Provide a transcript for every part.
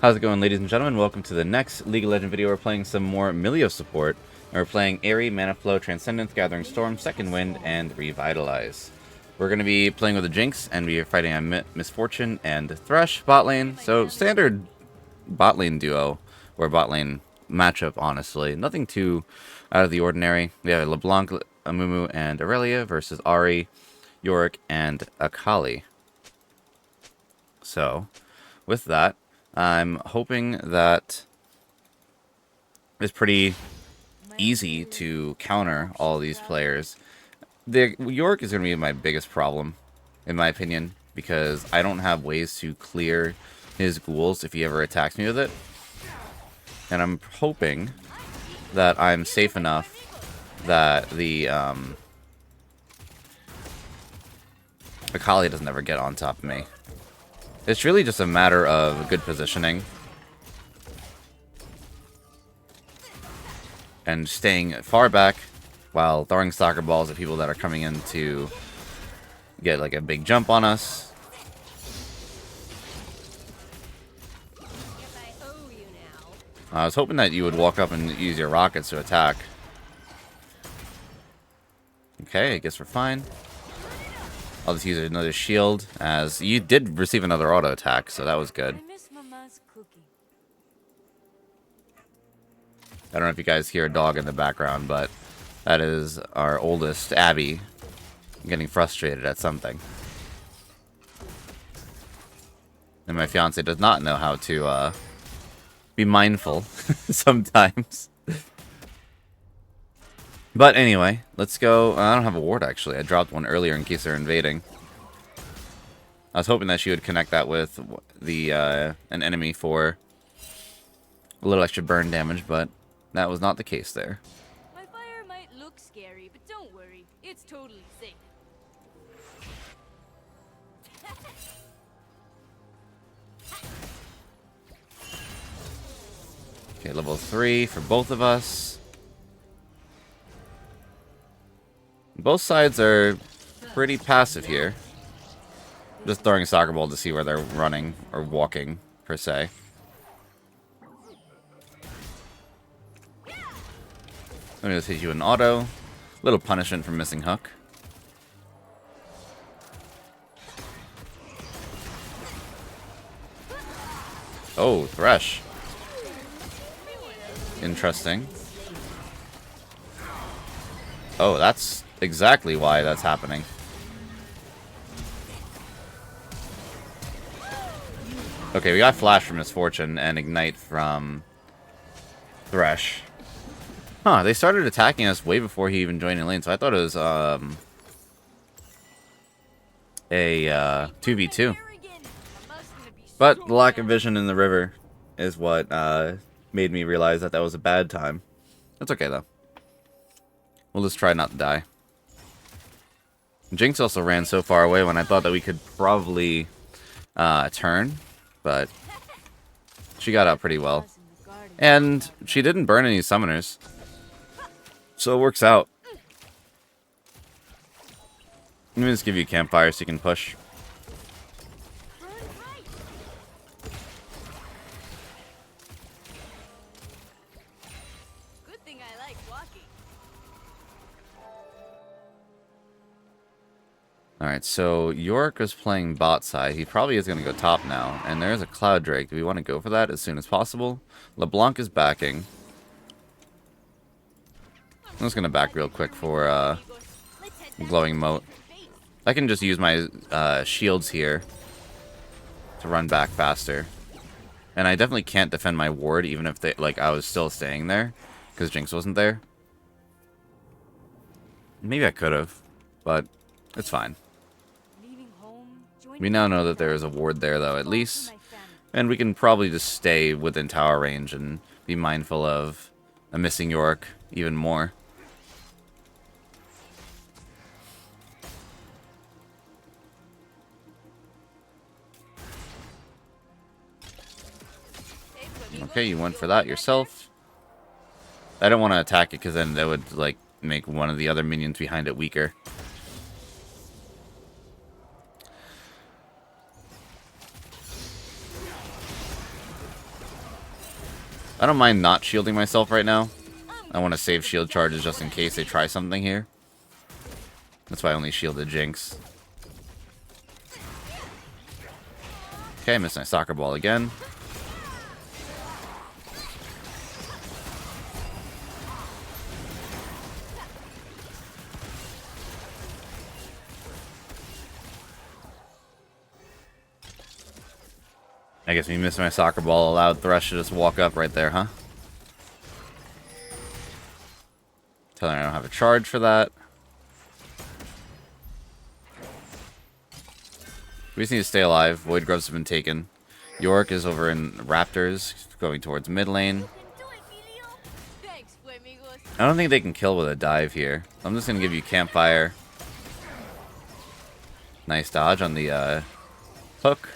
How's it going, ladies and gentlemen? Welcome to the next League of Legends video. We're playing some more Milio support. And we're playing Airy, Mana Flow, Transcendence, Gathering Storm, Second Wind, and Revitalize. We're going to be playing with a Jinx, and we are fighting a Misfortune and Thresh bot lane. So, standard bot lane duo, or bot lane matchup, honestly. Nothing too out of the ordinary. We have LeBlanc, Amumu, and Aurelia versus Ahri, Yorick, and Akali. So, with that, I'm hoping that it's pretty easy to counter all these players. The Yorick is going to be my biggest problem, in my opinion, because I don't have ways to clear his ghouls if he ever attacks me with it. And I'm hoping that I'm safe enough that the Akali doesn't ever get on top of me. It's really just a matter of good positioning and staying far back while throwing soccer balls at people that are coming in to get like a big jump on us. I was hoping that you would walk up and use your rockets to attack. Okay, I guess we're fine. I'll just use another shield, as you did receive another auto attack, so that was good. I don't know if you guys hear a dog in the background, but that is our oldest, Abby, getting frustrated at something. And my fiance does not know how to be mindful sometimes. But anyway, let's go. I don't have a ward, actually. I dropped one earlier in case they're invading. I was hoping that she would connect that with the an enemy for a little extra burn damage, but that was not the case there. My fire might look scary, but don't worry. It's totally safe. Okay, level 3 for both of us. Both sides are pretty passive here. Just throwing a soccer ball to see where they're running or walking, per se. I'm going to hit you an auto. Little punishment for missing hook. Oh, Thresh. Interesting. Oh, that's exactly why that's happening. Okay, we got Flash from Misfortune and Ignite from Thresh. Huh, they started attacking us way before he even joined in lane, so I thought it was a 2v2. But the lack of vision in the river is what made me realize that that was a bad time. That's okay, though. We'll just try not to die. Jinx also ran so far away when I thought that we could probably turn, but she got out pretty well. And she didn't burn any summoners, so it works out. Let me just give you a campfire so you can push. Good thing I like walking. Alright, so Yorick is playing bot side. He probably is going to go top now. And there's a Cloud Drake. Do we want to go for that as soon as possible? LeBlanc is backing. I'm just going to back real quick for glowing moat. I can just use my shields here to run back faster. And I definitely can't defend my ward even if I was still staying there because Jinx wasn't there. Maybe I could have, but it's fine. We now know that there is a ward there, though, at least. And we can probably just stay within tower range and be mindful of a missing Yorick even more. Okay, you went for that yourself. I don't want to attack it because then that would, like, make one of the other minions behind it weaker. I don't mind not shielding myself right now. I want to save shield charges just in case they try something here. That's why I only shielded Jinx. Okay, missed my soccer ball again. I guess me missing my soccer ball allowed Thresh to just walk up right there, huh? Telling her I don't have a charge for that. We just need to stay alive. Void grubs have been taken. York is over in Raptors, going towards mid lane. Thanks, amigos. I don't think they can kill with a dive here. I'm just going to give you Campfire. Nice dodge on the hook.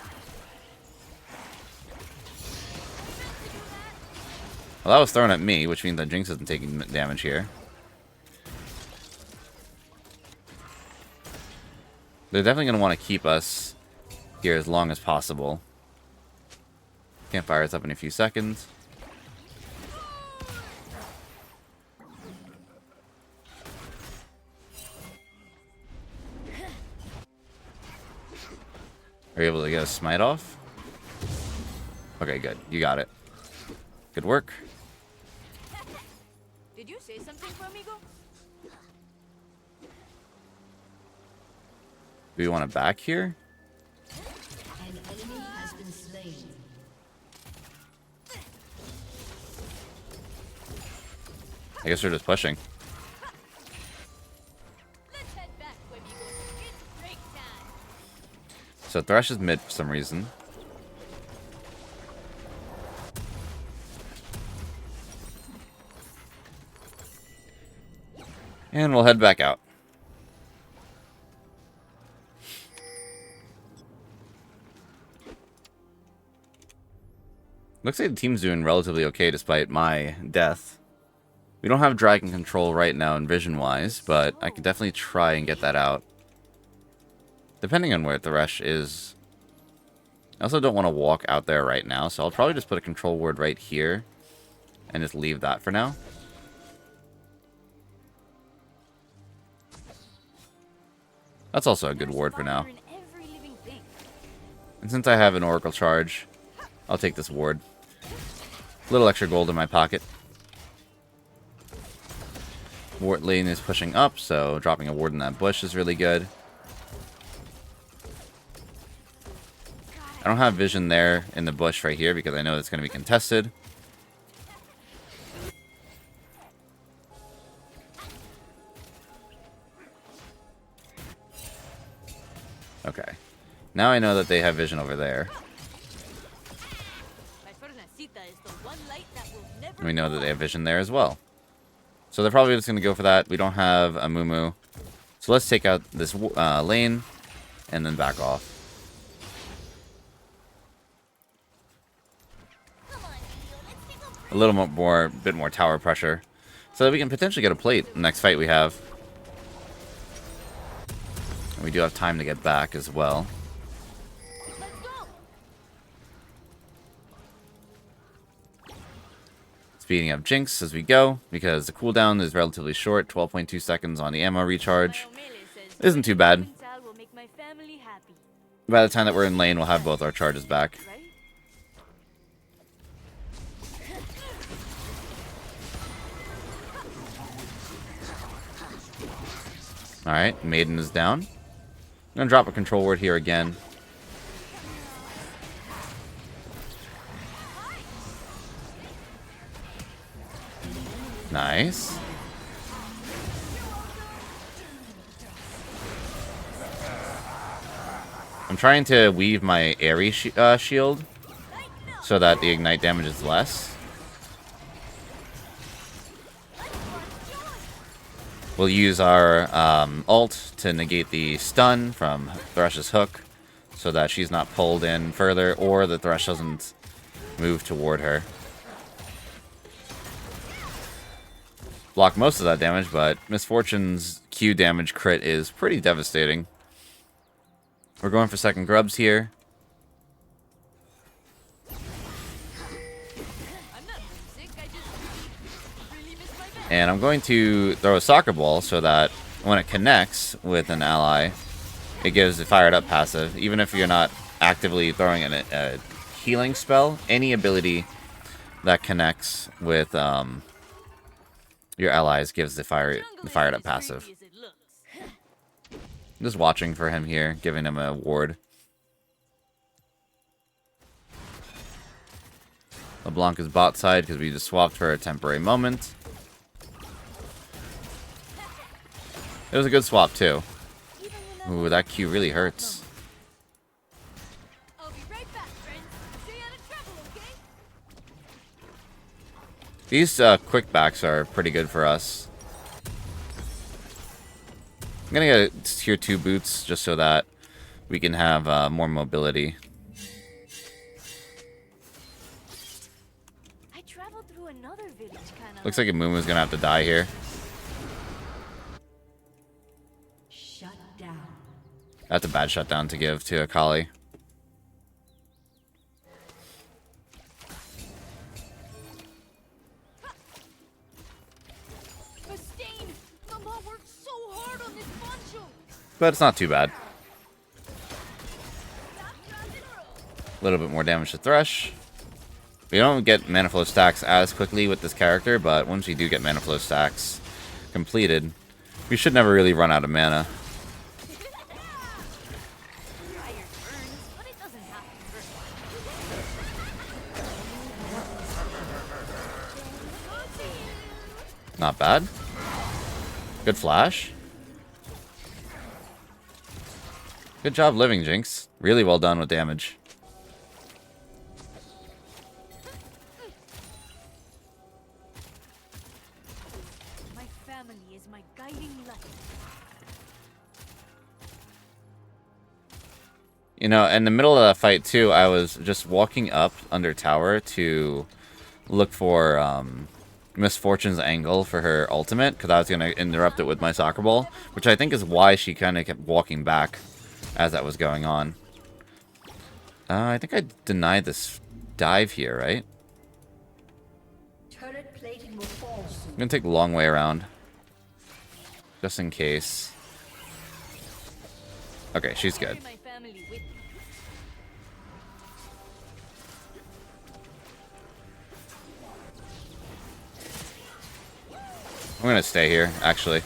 Well, that was thrown at me, which means that Jinx isn't taking damage here. They're definitely going to want to keep us here as long as possible. Campfire is up in a few seconds. Are you able to get a smite off? Okay, good. You got it. Good work. Did you say something, amigo? Do we want to back here? An enemy has been slain. I guess we're just pushing. Let's head back, amigos. It's break time. So Thresh is mid for some reason. And we'll head back out. Looks like the team's doing relatively okay despite my death. We don't have Dragon Control right now in vision-wise, but I can definitely try and get that out. Depending on where Thresh is. I also don't want to walk out there right now, so I'll probably just put a control ward right here. And just leave that for now. That's also a good ward for now. And since I have an Oracle charge, I'll take this ward. A little extra gold in my pocket. Ward lane is pushing up, so dropping a ward in that bush is really good. I don't have vision there in the bush right here because I know it's going to be contested. Okay. Now I know that they have vision over there. And we know that they have vision there as well. So they're probably just going to go for that. We don't have a Mumu. So let's take out this lane and then back off. A little bit more tower pressure. So that we can potentially get a plate in the next fight we have. And we do have time to get back as well. Speeding up Jinx as we go, because the cooldown is relatively short, 12.2 seconds on the ammo recharge. Isn't too bad. By the time that we're in lane, we'll have both our charges back. Alright, Maiden is down. I'm going to drop a control ward here again. Nice. I'm trying to weave my Airy shield so that the ignite damage is less. We'll use our ult to negate the stun from Thresh's hook so that she's not pulled in further or the Thresh doesn't move toward her. Block most of that damage, but Misfortune's Q damage crit is pretty devastating. We're going for second grubs here. And I'm going to throw a soccer ball so that when it connects with an ally, it gives a fired up passive. Even if you're not actively throwing a healing spell, any ability that connects with your allies gives the fired up passive. I'm just watching for him here, giving him a ward. LeBlanc is bot side because we just swapped for a temporary moment. It was a good swap too. Ooh, that Q really hurts. I'll be right back, friends. Stay out of trouble, okay? These quick backs are pretty good for us. I'm gonna get tier 2 boots just so that we can have more mobility. I traveled through another village kind of. Looks like Amumu's gonna have to die here. Shut down. That's a bad shutdown to give to Akali. Sustain! Mama worked so hard on this poncho. But it's not too bad. A little bit more damage to Thresh. We don't get mana flow stacks as quickly with this character, but once we do get mana flow stacks completed, we should never really run out of mana. Fire burns, but it doesn't have to hurt. Not bad. Good flash. Good job living, Jinx. Really well done with damage. My family is my guiding light. You know, in the middle of that fight too, I was just walking up under tower to look for Miss Fortune's angle for her ultimate, because I was going to interrupt it with my soccer ball, which I think is why she kind of kept walking back as that was going on. I think I denied this dive here, right? Turret plating will fall soon. I'm going to take the long way around, just in case. Okay, she's good. Carry my family with me. I'm going to stay here, actually.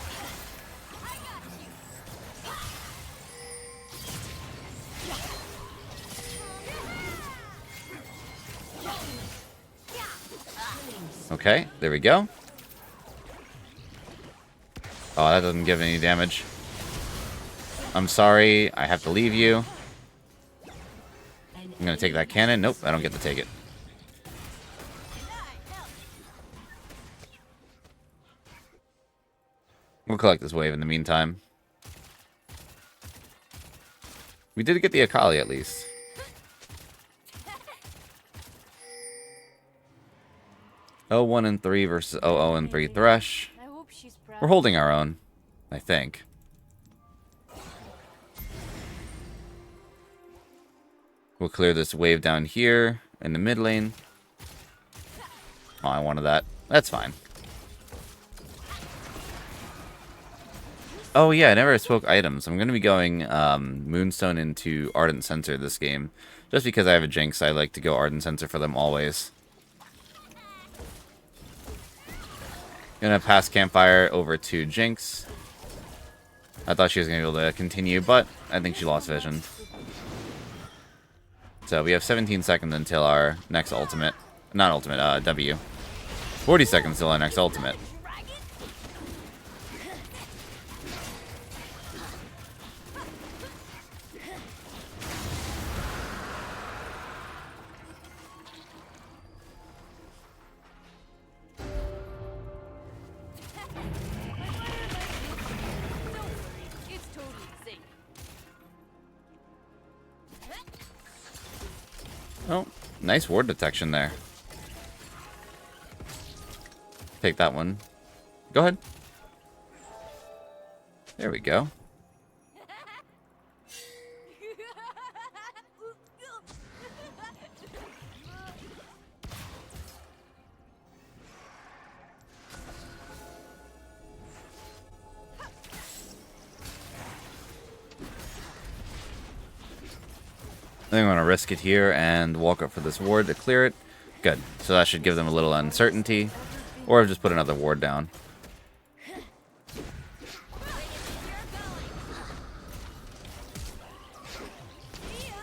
Okay, there we go. Oh, that doesn't give any damage. I'm sorry, I have to leave you. I'm gonna take that cannon. Nope, I don't get to take it. We'll collect this wave in the meantime. We did get the Akali at least. 0-1-3 versus 0-0-3 Thresh. I hope she's proud. We're holding our own, I think. We'll clear this wave down here in the mid lane. Oh, I wanted that. That's fine. Oh yeah, I never spoke items. I'm going to be going Moonstone into Ardent Censer this game. Just because I have a Jinx, I like to go Ardent Censer for them always. Gonna pass Campfire over to Jinx. I thought she was going to be able to continue, but I think she lost vision. So we have 17 seconds until our next ultimate. Not ultimate, W. 40 seconds till our next ultimate. It's totally safe. Oh, nice ward detection there. Take that one. Go ahead. There we go. think I'm going to risk it here and walk up for this ward to clear it. Good. So that should give them a little uncertainty. Or just put another ward down.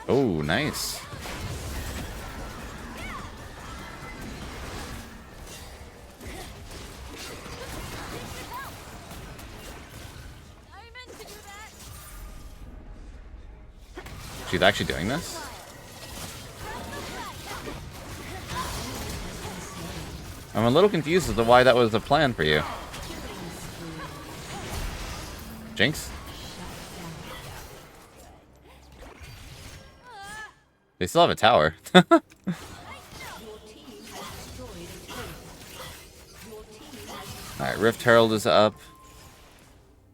Oh, nice. She's actually doing this? I'm a little confused as to why that was the plan for you. Jinx? They still have a tower. Alright, Rift Herald is up.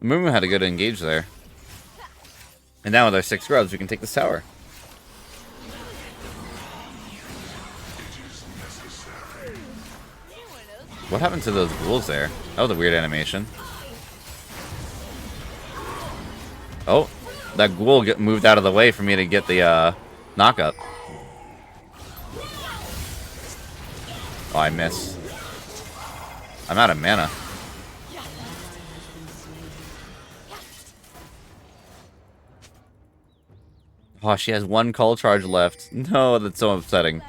Mumu had a good engage there. And now with our 6 grubs, we can take this tower. What happened to those ghouls there? That was a weird animation. Oh, that ghoul moved out of the way for me to get the knock-up. Oh, I miss. I'm out of mana. Oh, she has 1 call charge left. No, that's so upsetting.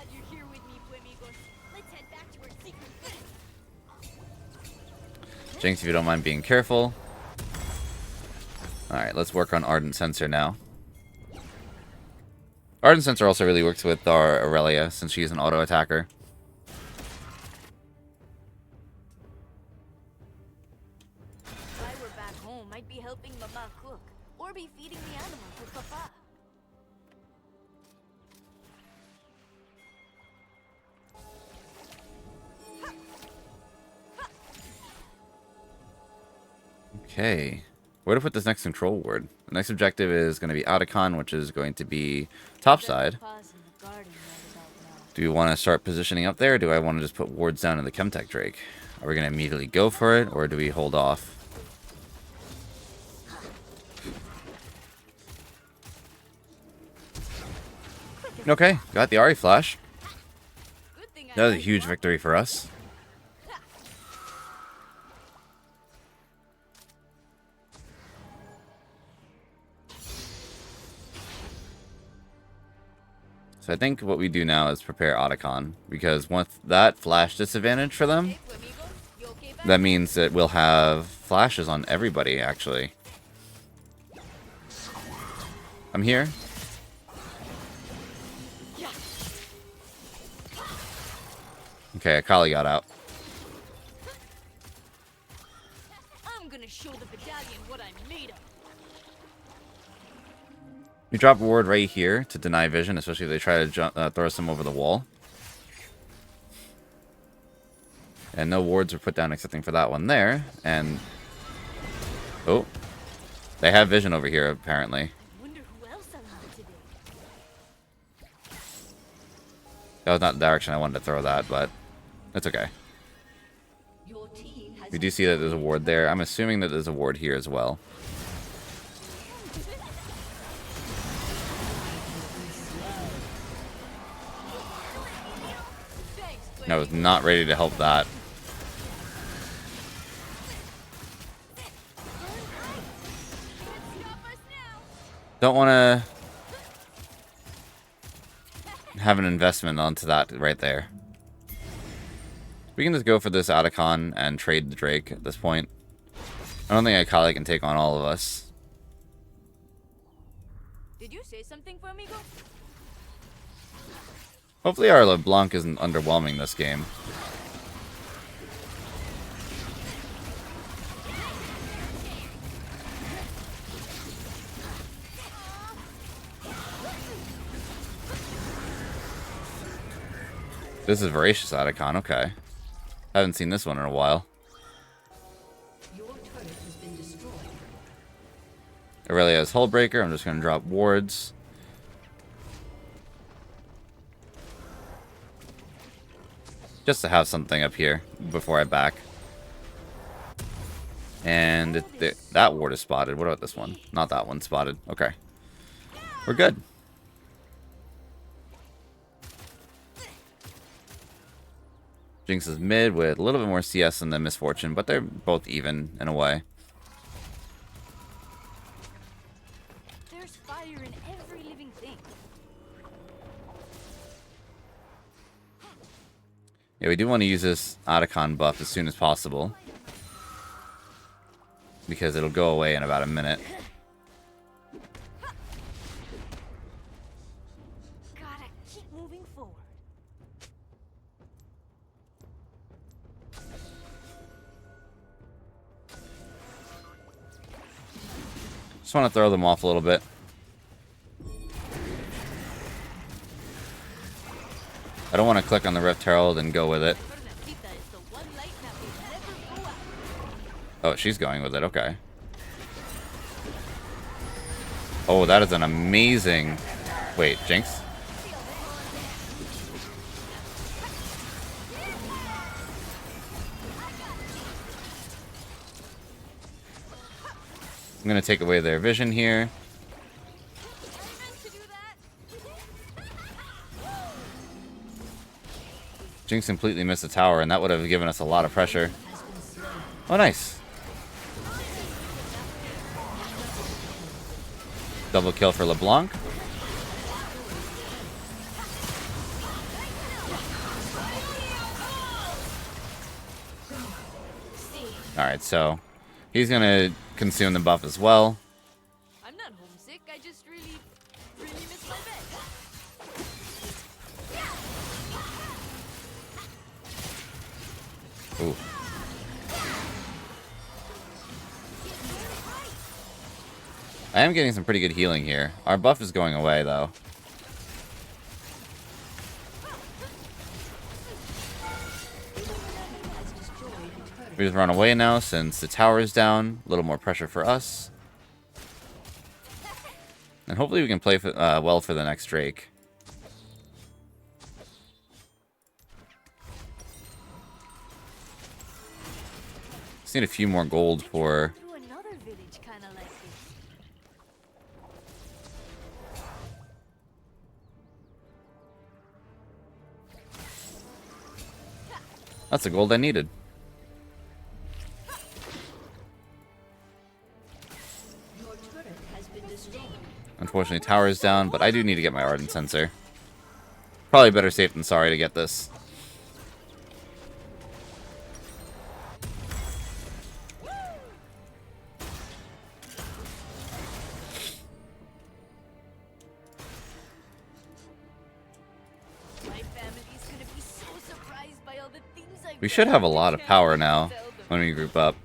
Jinx, if you don't mind being careful. Alright, let's work on Ardent Sensor now. Ardent Sensor also really works with our Aurelia, since she's an auto-attacker. If I were back home, I'd be helping Mama cook. Or be feeding the animals with Papa. Okay. Where to put this next control ward? The next objective is going to be Otacon, which is going to be topside. Do we want to start positioning up there, or do I want to just put wards down in the Chemtech Drake? Are we going to immediately go for it, or do we hold off? Okay, got the Ahri Flash. That was a huge victory for us. So I think what we do now is prepare Otacon, because once that flash disadvantage for them, that means that we'll have flashes on everybody, actually. I'm here. Okay, Akali got out. I'm gonna show the battalion what I'm made of. We drop a ward right here to deny vision, especially if they try to jump, throw some over the wall. And no wards were put down excepting for that one there. And oh, they have vision over here apparently. Wonder who else I want today. That was not the direction I wanted to throw that, but it's okay. We do see that there's a ward there. I'm assuming that there's a ward here as well. I was not ready to help that. Don't want to have an investment onto that right there. We can just go for this Otacon and trade the Drake at this point. I don't think Akali can take on all of us. Did you say something for amigo? Hopefully our LeBlanc isn't underwhelming this game. This is Voracious Otacon, okay. Haven't seen this one in a while. Aurelia's Hullbreaker, I'm just going to drop wards. Just to have something up here before I back. And that ward is spotted. What about this one? Not that one spotted. Okay. We're good. Jinx is mid with a little bit more CS than the Misfortune, but they're both even in a way. There's fire in every living thing. Yeah, we do want to use this Otacon buff as soon as possible, because it'll go away in about a minute. Gotta keep moving forward. Just want to throw them off a little bit. I don't want to click on the Rift Herald and go with it. Bernardita is the one light that will never go out. Oh, she's going with it. Okay. Oh, that is an amazing... Wait, Jinx? I'm going to take away their vision here. I meant to do that. Jinx completely missed the tower, and that would have given us a lot of pressure. Oh, nice. Double kill for LeBlanc. Alright, so he's going to consume the buff as well. I'm not homesick. I just really miss my bed. Ooh. I am getting some pretty good healing here. Our buff is going away, though. We just run away now since the tower is down. A little more pressure for us. And hopefully we can play well for the next Drake. Just need a few more gold for... Through another village kind of like this. That's the gold I needed. Your turret has been destroyed. Unfortunately, tower is down, but I do need to get my Ardent Sensor. Probably better safe than sorry to get this. My family's gonna be so surprised by all the things I've We should have a lot of power now when we group up.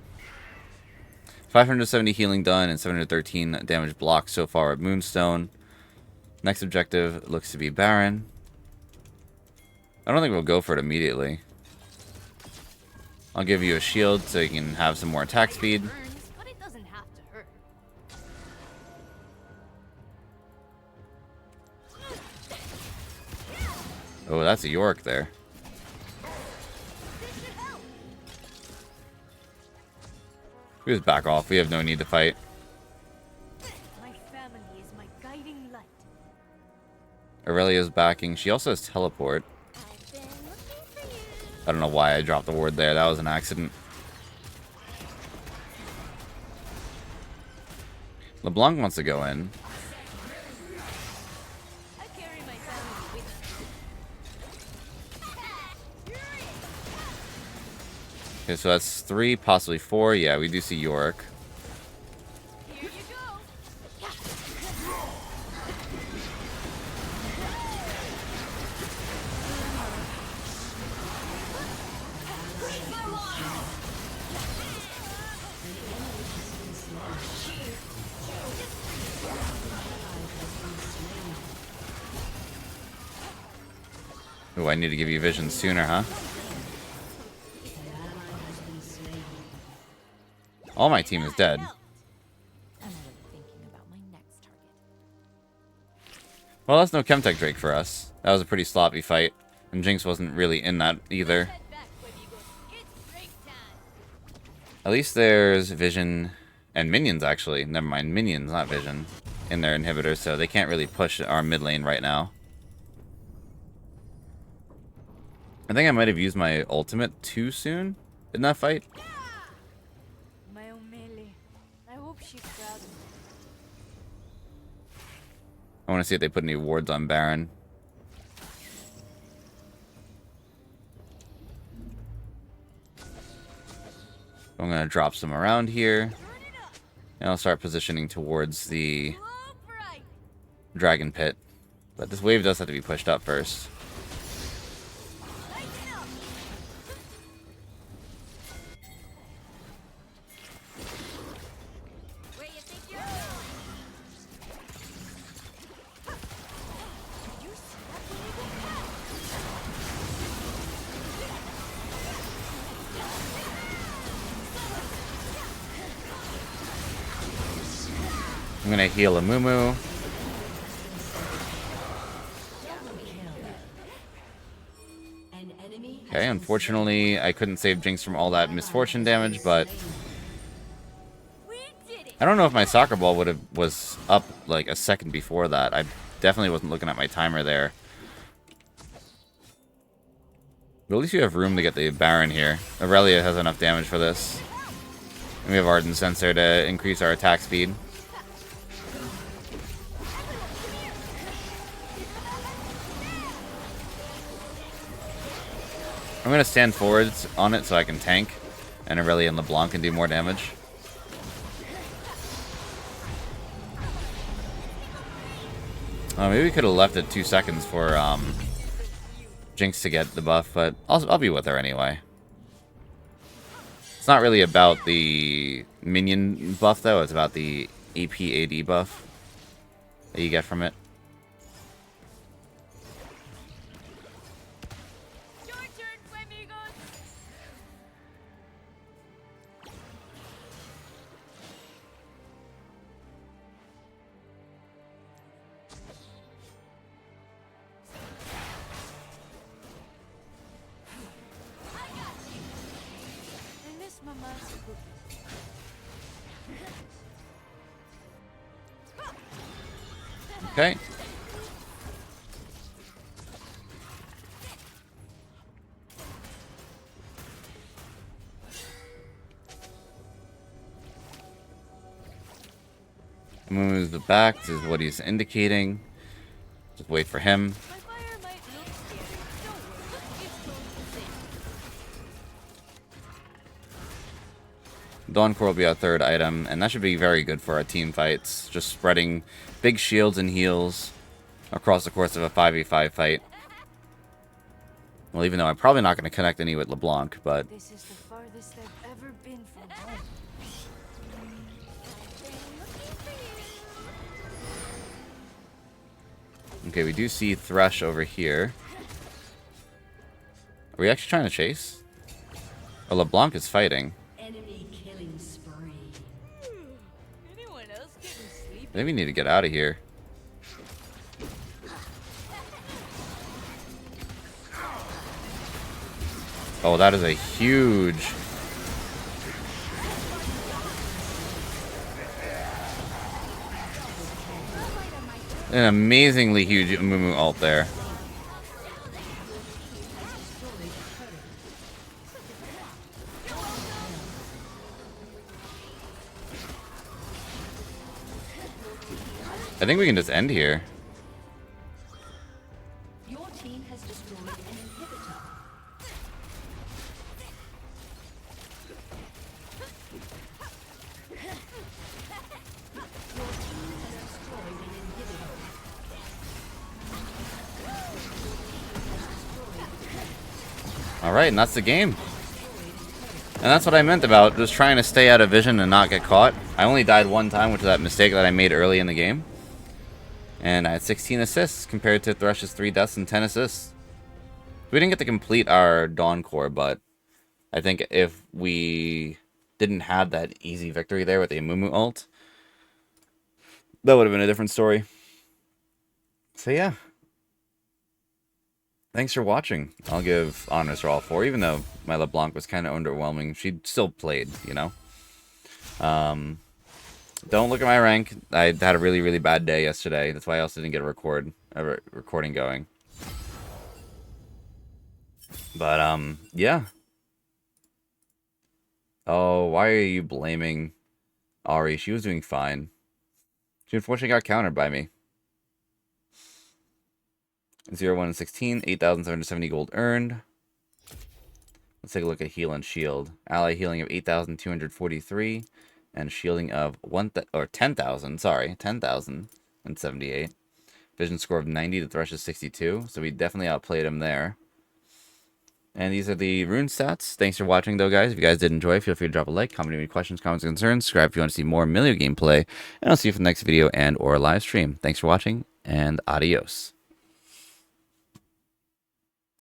570 healing done and 713 damage blocked so far at Moonstone. Next objective looks to be Baron. I don't think we'll go for it immediately. I'll give you a shield so you can have some more attack speed. burns, but it doesn't have to hurt. Oh, that's a York there. This should help. We just back off. We have no need to fight. My family is my guiding light. Aurelia's backing. She also has teleport. I've been looking for you. I don't know why I dropped the ward there. That was an accident. LeBlanc wants to go in. I carry my family with me. Okay, so that's 3, possibly 4. Yeah, we do see York. Here you go. Ooh, I need to give you vision sooner, huh? All my team is dead. I'm already thinking about my next target. Well, that's no Chemtech Drake for us. That was a pretty sloppy fight. And Jinx wasn't really in that either. Head back, amigos. It's break time. At least there's vision and minions, actually. Never mind, minions, not vision, in their inhibitor, so they can't really push our mid lane right now. I think I might have used my ultimate too soon in that fight. My own Milio. I hope she's proud of me. I want to see if they put any wards on Baron. I'm going to drop some around here. And I'll start positioning towards the dragon pit. But this wave does have to be pushed up first. Where you think you're Did you see I'm going to heal a Mumu. Okay, unfortunately, I couldn't save Jinx from all that misfortune damage, but I don't know if my soccer ball was up like a second before that. I definitely wasn't looking at my timer there. But at least you have room to get the Baron here. Aurelia has enough damage for this. And we have Ardent Sensor to increase our attack speed. I'm going to stand forwards on it so I can tank. And Aurelia and LeBlanc can do more damage. Maybe we could have left it 2 seconds for Jinx to get the buff, but I'll be with her anyway. It's not really about the minion buff, though. It's about the AP AD buff that you get from it. Okay. Moves the back. This is what he's indicating. Just wait for him. Dawn Core will be our third item, and that should be very good for our team fights. Just spreading big shields and heals across the course of a 5v5 fight. Well, even though I'm probably not going to connect any with LeBlanc, but... This is the farthest I've ever been from home. Okay, we do see Thresh over here. Are we actually trying to chase? Oh, LeBlanc is fighting. Enemy killing spree. Anyone else getting sleepy? I think we need to get out of here. Oh, that is a huge... An amazingly huge Mumu ult there. I think we can just end here. Your team has destroyed an inhibitor. Alright, and that's the game. And that's what I meant about just trying to stay out of vision and not get caught. I only died one time, which is that mistake that I made early in the game. And I had 16 assists compared to Thresh's 3 deaths and 10 assists. We didn't get to complete our Dawn Core, but I think if we didn't have that easy victory there with the Amumu ult, that would have been a different story. So yeah. Thanks for watching. I'll give honors for all 4, even though my LeBlanc was kind of underwhelming. She still played, you know? Don't look at my rank. I had a really, really bad day yesterday. That's why I also didn't get a recording going. But, yeah. Oh, why are you blaming Ari? She was doing fine. She unfortunately got countered by me. 0, 1, and 16, 8,770 gold earned. Let's take a look at heal and shield. Ally healing of 8,243, and shielding of 10,000. Sorry, 10,078. Vision score of 90. The thresh is 62, so we definitely outplayed him there. And these are the rune stats. Thanks for watching, though, guys. If you guys did enjoy, feel free to drop a like, comment any questions, comments, or concerns. Subscribe if you want to see more Milio gameplay. And I'll see you for the next video and or live stream. Thanks for watching, and adios.